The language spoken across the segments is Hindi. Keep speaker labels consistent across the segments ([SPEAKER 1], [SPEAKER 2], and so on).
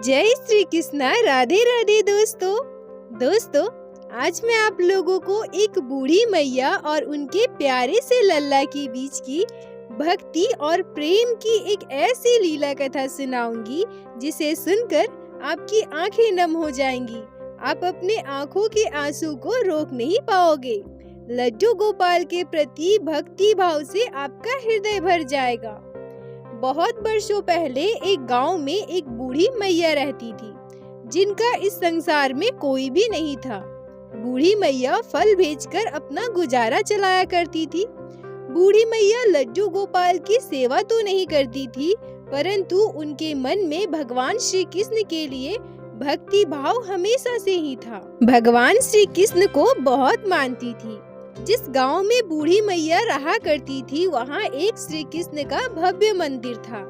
[SPEAKER 1] जय श्री कृष्णा। राधे राधे दोस्तों, आज मैं आप लोगों को एक बूढ़ी मैया और उनके प्यारे से लल्ला के बीच की भक्ति और प्रेम की एक ऐसी लीला कथा सुनाऊंगी जिसे सुनकर आपकी आंखें नम हो जाएंगी। आप अपने आंखों के आंसू को रोक नहीं पाओगे। लड्डू गोपाल के प्रति भक्ति भाव से आपका हृदय भर जाएगा। बहुत वर्षों पहले एक गांव में एक बूढ़ी मैया रहती थी जिनका इस संसार में कोई भी नहीं था। बूढ़ी मैया फल बेचकर अपना गुजारा चलाया करती थी। बूढ़ी मैया लड्डू गोपाल की सेवा तो नहीं करती थी, परंतु उनके मन में भगवान श्री कृष्ण के लिए भक्ति भाव हमेशा से ही था। भगवान श्री कृष्ण को बहुत मानती थी। जिस गांव में बूढ़ी मैया रहा करती थी, वहाँ एक श्री कृष्ण का भव्य मंदिर था।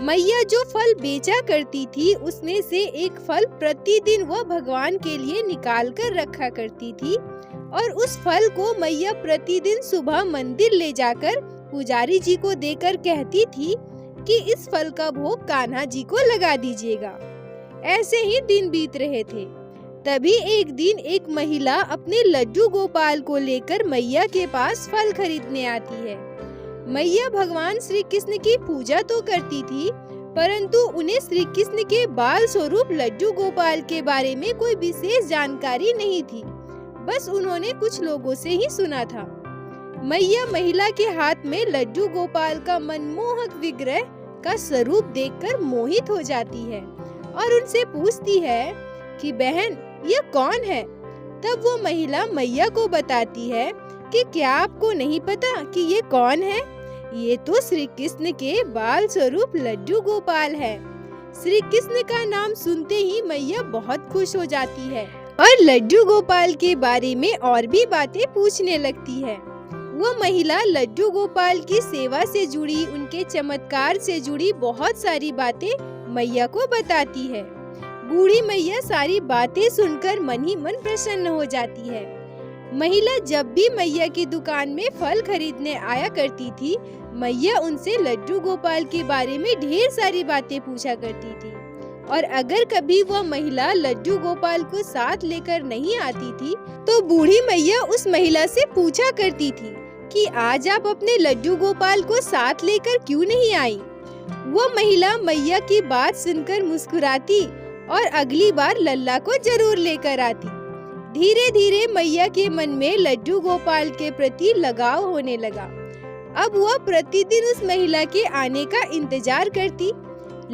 [SPEAKER 1] मैया जो फल बेचा करती थी, उसमें से एक फल प्रतिदिन वह भगवान के लिए निकाल कर रखा करती थी और उस फल को मैया प्रतिदिन सुबह मंदिर ले जाकर पुजारी जी को देकर कहती थी कि इस फल का भोग कान्हा जी को लगा दीजिएगा। ऐसे ही दिन बीत रहे थे। तभी एक दिन एक महिला अपने लड्डू गोपाल को लेकर मैया के पास फल खरीदने आती है। मैया भगवान श्री कृष्ण की पूजा तो करती थी, परंतु उन्हें श्री कृष्ण के बाल स्वरूप लड्डू गोपाल के बारे में कोई विशेष जानकारी नहीं थी। बस उन्होंने कुछ लोगों से ही सुना था। मैया महिला के हाथ में लड्डू गोपाल का मनमोहक विग्रह का स्वरूप देखकर मोहित हो जाती है और उनसे पूछती है कि बहन, यह कौन है? तब वो महिला मैया को बताती है कि क्या आपको नहीं पता कि ये कौन है? ये तो श्री कृष्ण के बाल स्वरूप लड्डू गोपाल है। श्री कृष्ण का नाम सुनते ही मैया बहुत खुश हो जाती है और लड्डू गोपाल के बारे में और भी बातें पूछने लगती है। वो महिला लड्डू गोपाल की सेवा से जुड़ी, उनके चमत्कार से जुड़ी बहुत सारी बातें मैया को बताती है। बूढ़ी मैया सारी बातें सुनकर मन ही मन प्रसन्न हो जाती है। महिला जब भी मैया की दुकान में फल खरीदने आया करती थी, मैया उनसे लड्डू गोपाल के बारे में ढेर सारी बातें पूछा करती थी। और अगर कभी वह महिला लड्डू गोपाल को साथ लेकर नहीं आती थी, तो बूढ़ी मैया उस महिला से पूछा करती थी कि आज आप अपने लड्डू गोपाल को साथ लेकर क्यों नहीं आई? वो महिला मैया की बात सुनकर मुस्कुराती और अगली बार लल्ला को जरूर लेकर आती। धीरे धीरे मैया के मन में लड्डू गोपाल के प्रति लगाव होने लगा। अब वह प्रतिदिन उस महिला के आने का इंतजार करती।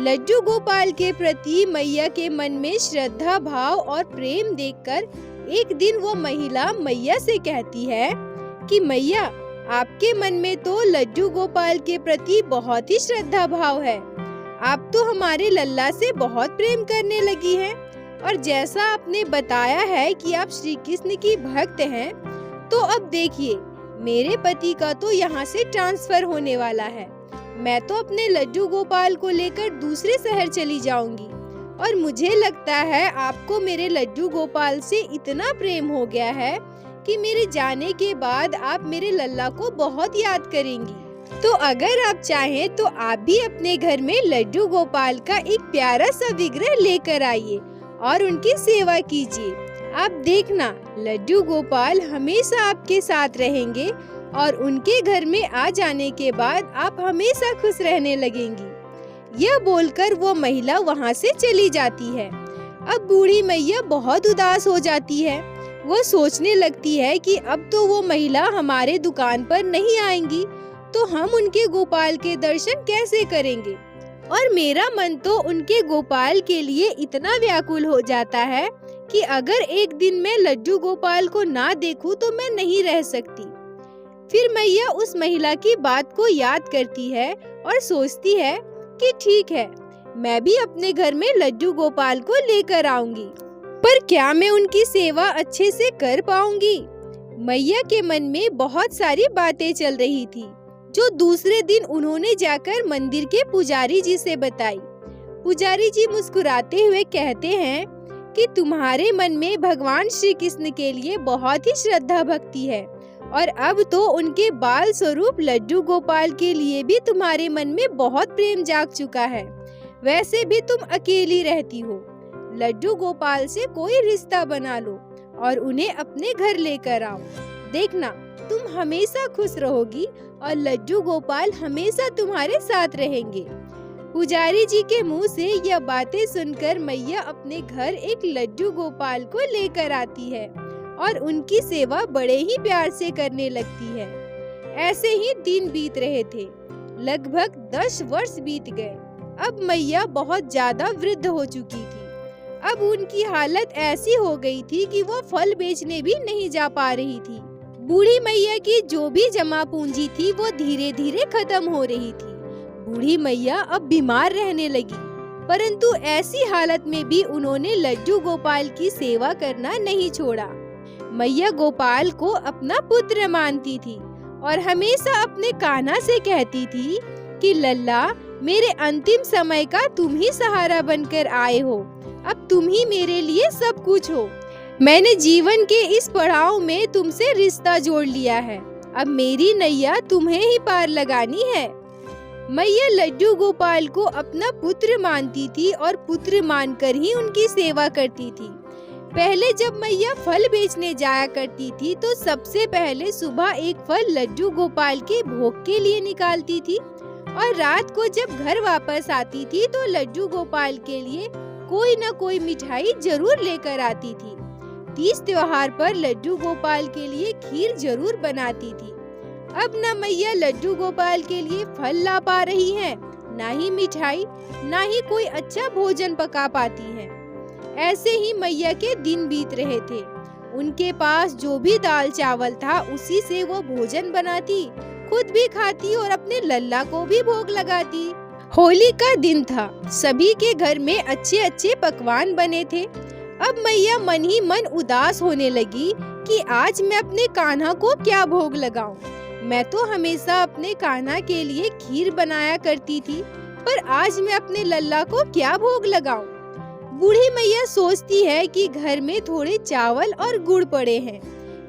[SPEAKER 1] लड्डू गोपाल के प्रति मैया के मन में श्रद्धा भाव और प्रेम देखकर एक दिन वो महिला मैया से कहती है कि मैया, आपके मन में तो लड्डू गोपाल के प्रति बहुत ही श्रद्धा भाव है। आप तो हमारे लल्ला से बहुत प्रेम करने लगी हैं और जैसा आपने बताया है कि आप श्री कृष्ण की भक्त हैं, तो अब देखिए, मेरे पति का तो यहाँ से ट्रांसफर होने वाला है। मैं तो अपने लड्डू गोपाल को लेकर दूसरे शहर चली जाऊंगी और मुझे लगता है आपको मेरे लड्डू गोपाल से इतना प्रेम हो गया है कि मेरे जाने के बाद आप मेरे लल्ला को बहुत याद करेंगी। तो अगर आप चाहें तो आप भी अपने घर में लड्डू गोपाल का एक प्यारा सा विग्रह लेकर आइए और उनकी सेवा कीजिए। आप देखना, लड्डू गोपाल हमेशा आपके साथ रहेंगे और उनके घर में आ जाने के बाद आप हमेशा खुश रहने लगेंगी। यह बोलकर वो महिला वहाँ से चली जाती है। अब बूढ़ी मैया बहुत उदास हो जाती है। वो सोचने लगती है कि अब तो वो महिला हमारे दुकान पर नहीं आएंगी, तो हम उनके गोपाल के दर्शन कैसे करेंगे? और मेरा मन तो उनके गोपाल के लिए इतना व्याकुल हो जाता है कि अगर एक दिन मैं लड्डू गोपाल को ना देखूं तो मैं नहीं रह सकती। फिर मैया उस महिला की बात को याद करती है और सोचती है कि ठीक है, मैं भी अपने घर में लड्डू गोपाल को लेकर आऊंगी, पर क्या मैं उनकी सेवा अच्छे से कर पाऊंगी? मैया के मन में बहुत सारी बातें चल रही थी, जो दूसरे दिन उन्होंने जाकर मंदिर के पुजारी जी से बताई। पुजारी जी मुस्कुराते हुए कहते हैं कि तुम्हारे मन में भगवान श्री कृष्ण के लिए बहुत ही श्रद्धा भक्ति है और अब तो उनके बाल स्वरूप लड्डू गोपाल के लिए भी तुम्हारे मन में बहुत प्रेम जाग चुका है। वैसे भी तुम अकेली रहती हो। लड्डू गोपाल से कोई रिश्ता बना लो और उन्हें अपने घर लेकर आओ। देखना, तुम हमेशा खुश रहोगी और लड्डू गोपाल हमेशा तुम्हारे साथ रहेंगे। पुजारी जी के मुंह से यह बातें सुनकर मैया अपने घर एक लड्डू गोपाल को लेकर आती है और उनकी सेवा बड़े ही प्यार से करने लगती है। ऐसे ही दिन बीत रहे थे। लगभग 10 वर्ष बीत गए। अब मैया बहुत ज्यादा वृद्ध हो चुकी थी। अब उनकी हालत ऐसी हो गई थी कि वो फल बेचने भी नहीं जा पा रही थी। बूढ़ी मैया की जो भी जमा पूंजी थी वो धीरे धीरे खत्म हो रही थी। बूढ़ी मैया अब बीमार रहने लगी, परंतु ऐसी हालत में भी उन्होंने लड्डू गोपाल की सेवा करना नहीं छोड़ा। मैया गोपाल को अपना पुत्र मानती थी और हमेशा अपने कान्हा से कहती थी कि लल्ला, मेरे अंतिम समय का तुम ही सहारा बनकर आए हो। अब तुम ही मेरे लिए सब कुछ हो। मैंने जीवन के इस पड़ाव में तुमसे रिश्ता जोड़ लिया है। अब मेरी नैया तुम्हें ही पार लगानी है। मैया लड्डू गोपाल को अपना पुत्र मानती थी और पुत्र मानकर ही उनकी सेवा करती थी। पहले जब मैया फल बेचने जाया करती थी तो सबसे पहले सुबह एक फल लड्डू गोपाल के भोग के लिए निकालती थी और रात को जब घर वापस आती थी तो लड्डू गोपाल के लिए कोई न कोई मिठाई जरूर लेकर आती थी। तीज त्योहार पर लड्डू गोपाल के लिए खीर जरूर बनाती थी। अब न मैया लड्डू गोपाल के लिए फल ला पा रही हैं, ना ही मिठाई, ना ही कोई अच्छा भोजन पका पाती हैं। ऐसे ही मैया के दिन बीत रहे थे। उनके पास जो भी दाल चावल था उसी से वो भोजन बनाती, खुद भी खाती और अपने लल्ला को भी भोग लगाती। होली का दिन था। सभी के घर में अच्छे अच्छे पकवान बने थे। अब मैया मन ही मन उदास होने लगी कि आज मैं अपने कान्हा को क्या भोग लगाऊं। मैं तो हमेशा अपने कान्हा के लिए खीर बनाया करती थी, पर आज मैं अपने लल्ला को क्या भोग लगाऊं। बूढ़ी मैया सोचती है कि घर में थोड़े चावल और गुड़ पड़े हैं।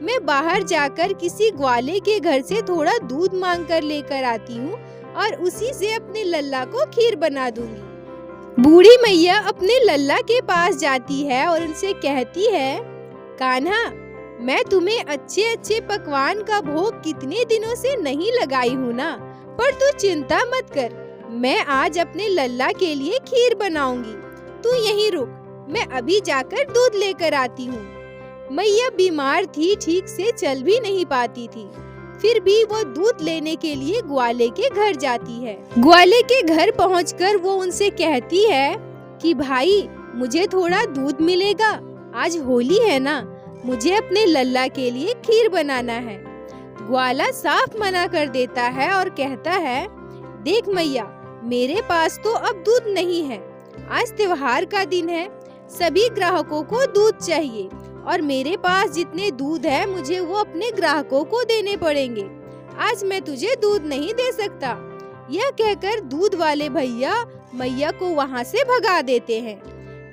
[SPEAKER 1] मैं बाहर जाकर किसी ग्वाले के घर से थोड़ा दूध मांग कर लेकर आती हूँ और उसी से अपने लल्ला को खीर बना दूंगी। बूढ़ी मैया अपने लल्ला के पास जाती है और उनसे कहती है, कान्हा, मैं तुम्हें अच्छे अच्छे पकवान का भोग कितने दिनों से नहीं लगाई हूँ ना, पर तू चिंता मत कर, मैं आज अपने लल्ला के लिए खीर बनाऊंगी। तू यहीं रुक, मैं अभी जाकर दूध लेकर आती हूँ। मैया बीमार थी, ठीक से चल भी नहीं पाती थी, फिर भी वो दूध लेने के लिए ग्वाले के घर जाती है। ग्वाले के घर पहुंचकर वो उनसे कहती है कि भाई, मुझे थोड़ा दूध मिलेगा, आज होली है ना, मुझे अपने लल्ला के लिए खीर बनाना है। ग्वाला साफ मना कर देता है और कहता है, देख मैया, मेरे पास तो अब दूध नहीं है, आज त्योहार का दिन है, सभी ग्राहकों को दूध चाहिए और मेरे पास जितने दूध है मुझे वो अपने ग्राहकों को देने पड़ेंगे। आज मैं तुझे दूध नहीं दे सकता। यह कहकर दूध वाले भैया मैया को वहाँ से भगा देते हैं।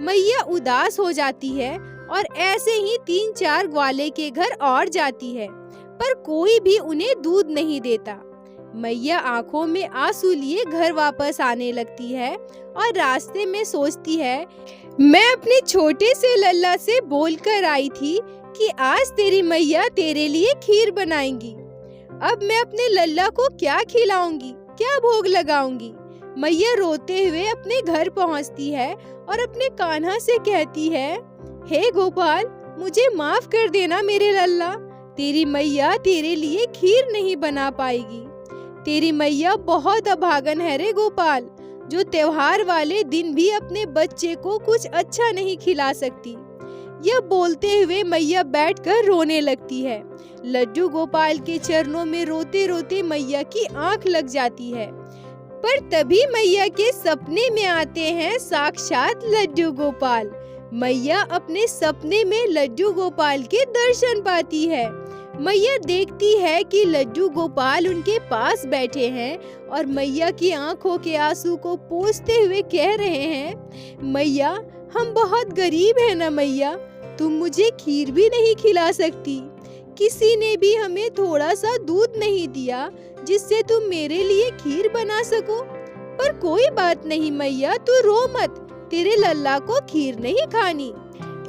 [SPEAKER 1] मैया उदास हो जाती है और ऐसे ही 3-4 ग्वाले के घर और जाती है, पर कोई भी उन्हें दूध नहीं देता। मैया आंखों में आंसू लिए घर वापस आने लगती है और रास्ते में सोचती है, मैं अपने छोटे से लल्ला से बोलकर आई थी कि आज तेरी मैया तेरे लिए खीर बनाएंगी। अब मैं अपने लल्ला को क्या खिलाऊंगी, क्या भोग लगाऊंगी। मैया रोते हुए अपने घर पहुंचती है और अपने कान्हा से कहती है, हे गोपाल, मुझे माफ कर देना मेरे लल्ला, तेरी मैया तेरे लिए खीर नहीं बना पाएगी। तेरी मैया बहुत अभागन है रे गोपाल, जो त्योहार वाले दिन भी अपने बच्चे को कुछ अच्छा नहीं खिला सकती। यह बोलते हुए मैया बैठकर रोने लगती है। लड्डू गोपाल के चरणों में रोते रोते मैया की आंख लग जाती है। पर तभी मैया के सपने में आते हैं साक्षात लड्डू गोपाल। मैया अपने सपने में लड्डू गोपाल के दर्शन पाती है। मैया देखती है कि लड्डू गोपाल उनके पास बैठे हैं और मैया की आंखों के आंसू को पोंछते हुए कह रहे हैं, मैया, हम बहुत गरीब हैं ना मैया, तुम मुझे खीर भी नहीं खिला सकती। किसी ने भी हमें थोड़ा सा दूध नहीं दिया जिससे तुम मेरे लिए खीर बना सको। पर कोई बात नहीं मैया, तू रो मत, तेरे लल्ला को खीर नहीं खानी।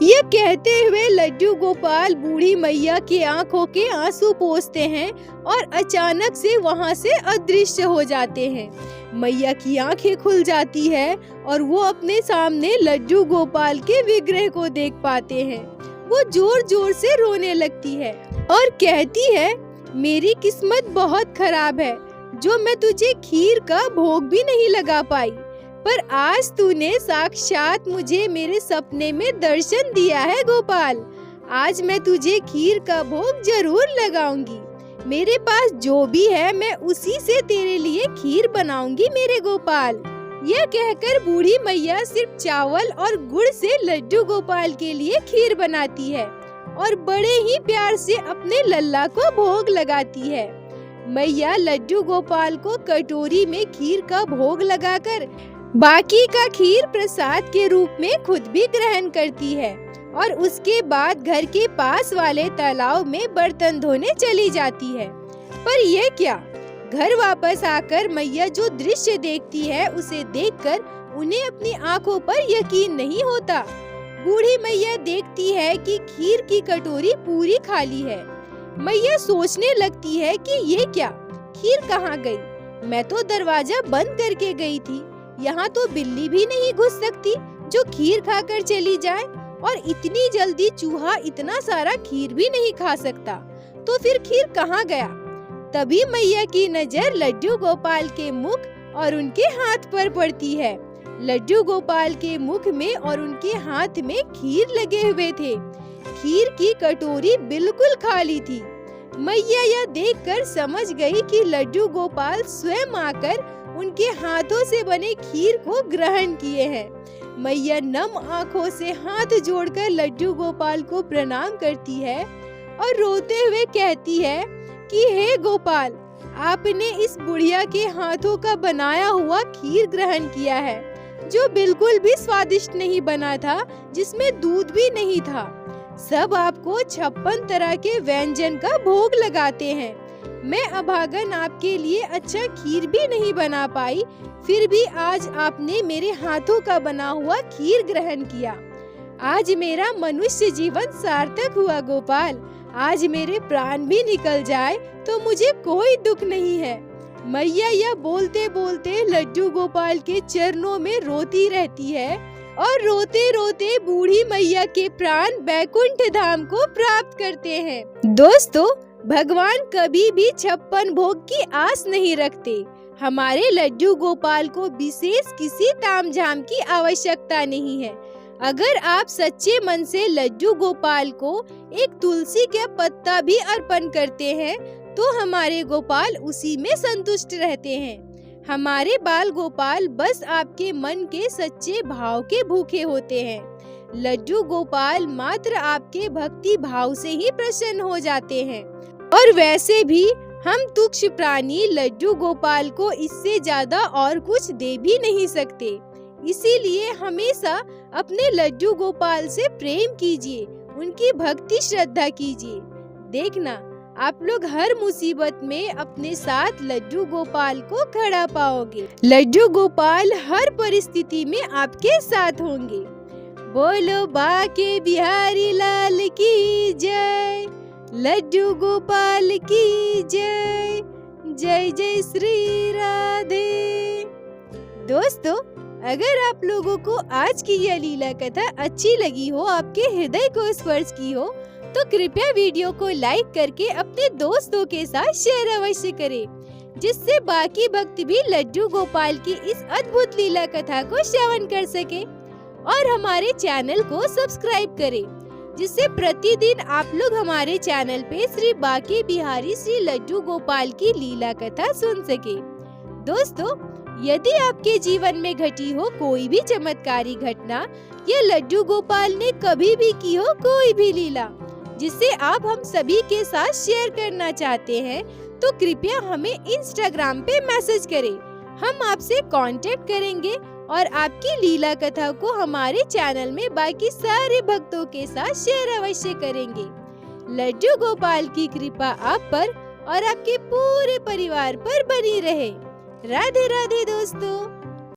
[SPEAKER 1] यह कहते हुए लड्डू गोपाल बूढ़ी मैया की आंखों के आंसू पोंछते हैं और अचानक से वहां से अदृश्य हो जाते हैं। मैया की आंखें खुल जाती है और वो अपने सामने लड्डू गोपाल के विग्रह को देख पाते हैं। वो जोर जोर से रोने लगती है और कहती है, मेरी किस्मत बहुत खराब है जो मैं तुझे खीर का भोग भी नहीं लगा पाई, पर आज तूने साक्षात मुझे मेरे सपने में दर्शन दिया है गोपाल। आज मैं तुझे खीर का भोग जरूर लगाऊंगी। मेरे पास जो भी है मैं उसी से तेरे लिए खीर बनाऊंगी मेरे गोपाल। यह कहकर बूढ़ी मैया सिर्फ चावल और गुड़ से लड्डू गोपाल के लिए खीर बनाती है और बड़े ही प्यार से अपने लल्ला को भोग लगाती है। मैया लड्डू गोपाल को कटोरी में खीर का भोग लगाकर बाकी का खीर प्रसाद के रूप में खुद भी ग्रहण करती है और उसके बाद घर के पास वाले तालाब में बर्तन धोने चली जाती है। पर यह क्या, घर वापस आकर मैया जो दृश्य देखती है उसे देखकर उन्हें अपनी आंखों पर यकीन नहीं होता। बूढ़ी मैया देखती है कि खीर की कटोरी पूरी खाली है। मैया सोचने लगती है कि ये क्या, खीर कहाँ गई? मैं तो दरवाजा बंद करके गई थी। यहाँ तो बिल्ली भी नहीं घुस सकती जो खीर खाकर चली जाए, और इतनी जल्दी चूहा इतना सारा खीर भी नहीं खा सकता। तो फिर खीर कहाँ गया? तभी मैया की नजर लड्डू गोपाल के मुख और उनके हाथ पर पड़ती है। लड्डू गोपाल के मुख में और उनके हाथ में खीर लगे हुए थे। खीर की कटोरी बिल्कुल खाली थी। मैया यह देखकर समझ गई कि लड्डू गोपाल स्वयं आकर उनके हाथों से बने खीर को ग्रहण किए हैं। मैया नम आंखों से हाथ जोड़कर लड्डू गोपाल को प्रणाम करती है और रोते हुए कहती है कि हे गोपाल, आपने इस बुढ़िया के हाथों का बनाया हुआ खीर ग्रहण किया है, जो बिल्कुल भी स्वादिष्ट नहीं बना था, जिसमें दूध भी नहीं था। सब आपको 56 तरह के व्यंजन का भोग लगाते हैं। मैं अभागन आपके लिए अच्छा खीर भी नहीं बना पाई, फिर भी आज आपने मेरे हाथों का बना हुआ खीर ग्रहण किया। आज मेरा मनुष्य जीवन सार्थक हुआ गोपाल। आज मेरे प्राण भी निकल जाए तो मुझे कोई दुख नहीं है। मैया यह बोलते बोलते लड्डू गोपाल के चरणों में रोती रहती है और रोते रोते बूढ़ी मैया के प्राण बैकुंठ धाम को प्राप्त करते हैं। दोस्तों, भगवान कभी भी 56 भोग की आस नहीं रखते। हमारे लड्डू गोपाल को विशेष किसी तामझाम की आवश्यकता नहीं है। अगर आप सच्चे मन से लड्डू गोपाल को एक तुलसी का पत्ता भी अर्पण करते हैं तो हमारे गोपाल उसी में संतुष्ट रहते हैं। हमारे बाल गोपाल बस आपके मन के सच्चे भाव के भूखे होते हैं। लड्डू गोपाल मात्र आपके भक्ति भाव से ही प्रसन्न हो जाते हैं। और वैसे भी हम तुच्छ प्राणी लड्डू गोपाल को इससे ज्यादा और कुछ दे भी नहीं सकते। इसीलिए हमेशा अपने लड्डू गोपाल से प्रेम कीजिए, उनकी भक्ति श्रद्धा कीजिए। देखना, आप लोग हर मुसीबत में अपने साथ लड्डू गोपाल को खड़ा पाओगे। लड्डू गोपाल हर परिस्थिति में आपके साथ होंगे। बोलो बाके बिहारी लाल की जय, लड्डू गोपाल की जय, जय जय श्री राधे। दोस्तों, अगर आप लोगों को आज की यह लीला कथा अच्छी लगी हो, आपके हृदय को स्पर्श की हो, तो कृपया वीडियो को लाइक करके अपने दोस्तों के साथ शेयर अवश्य करें, जिससे बाकी भक्त भी लड्डू गोपाल की इस अद्भुत लीला कथा को श्रवण कर सके। और हमारे चैनल को सब्सक्राइब करें, जिससे प्रतिदिन आप लोग हमारे चैनल पे श्री बाके बिहारी श्री लड्डू गोपाल की लीला कथा सुन सके। दोस्तों, यदि आपके जीवन में घटी हो कोई भी चमत्कारी घटना या लड्डू गोपाल ने कभी भी की हो कोई भी लीला जिसे आप हम सभी के साथ शेयर करना चाहते हैं, तो कृपया हमें इंस्टाग्राम पे मैसेज करें। हम आपसे कांटेक्ट करेंगे और आपकी लीला कथा को हमारे चैनल में बाकी सारे भक्तों के साथ शेयर अवश्य करेंगे। लड्डू गोपाल की कृपा आप पर और आपके पूरे परिवार पर बनी रहे। राधे राधे दोस्तों।